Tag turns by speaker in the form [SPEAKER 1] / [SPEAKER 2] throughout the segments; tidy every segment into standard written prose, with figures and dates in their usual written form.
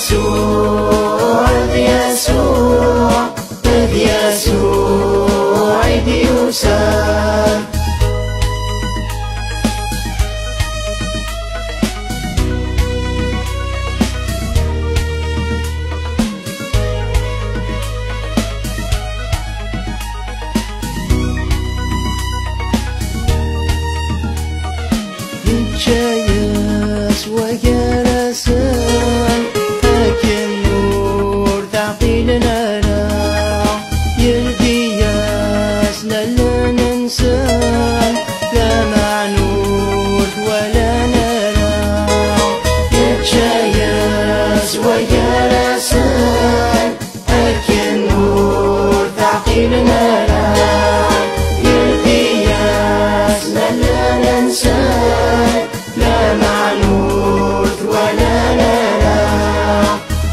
[SPEAKER 1] يسوع ذي يسوع ذي يسوع عيد يوسف. جايس وجلسان لكن نور تعقيلنا لا يرضي ياسنا لا ننسان لا معنور ولا نرى. جايس وجلسان لكن نور تعقيلنا لا يرضي ياسنا لا ننسان لا معنور ولا نرى.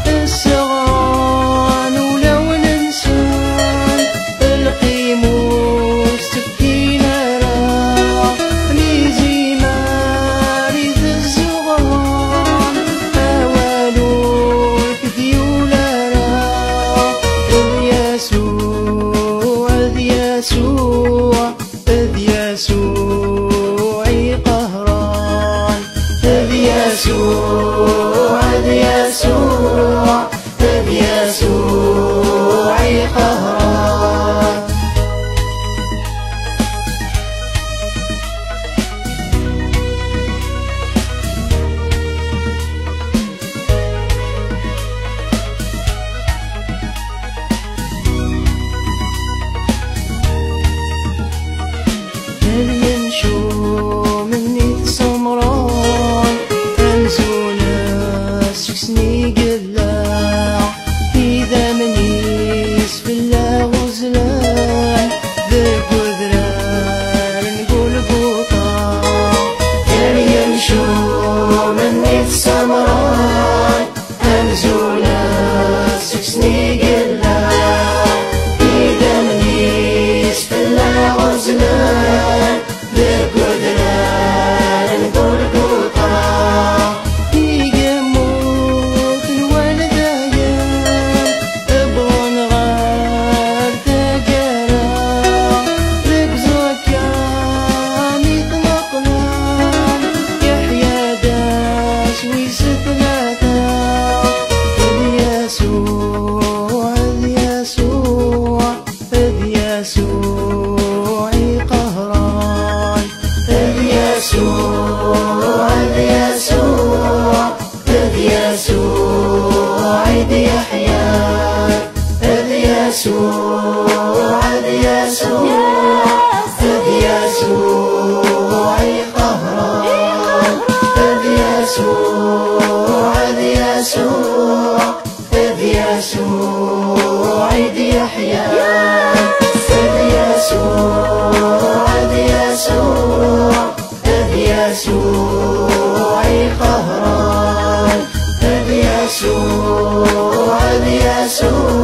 [SPEAKER 1] الصغان ولو الإنسان القيموس سكينة راح ميزي ماريز الزغان أولو كديولا راح إذ يسوع إذ يسوع إذ يسوعي قهران. إذ يسوع إذ يسوع إذ يسوعي قهران. يمشو مني سمران أنزونا سكسني قلاع إذا منيس في الله غزلان ذاك وذران نقول بوطا. يمشو مني سمران أنزونا سكسني قلاع إذا منيس في الله غزلان ذاك وذران نقول بوطا. يقموت الوالدايا ابغون غار تقرا ذاك زكان يطلقلان يحيى داس ويستلاتا. إذ يسوع إذ يسوع إذ يسوعي قهران. إذ يسوع إذ يسوع إذ يسوعي يحيى. إذ يسوع إذ يسوع إذ يسوعي قهران. إذ يسوع إذ يسوع إذ يسوعي يحيى. إذ يسوع إذ يسوع إذ يسوعي قهران. إذ يسوع إذ يسوع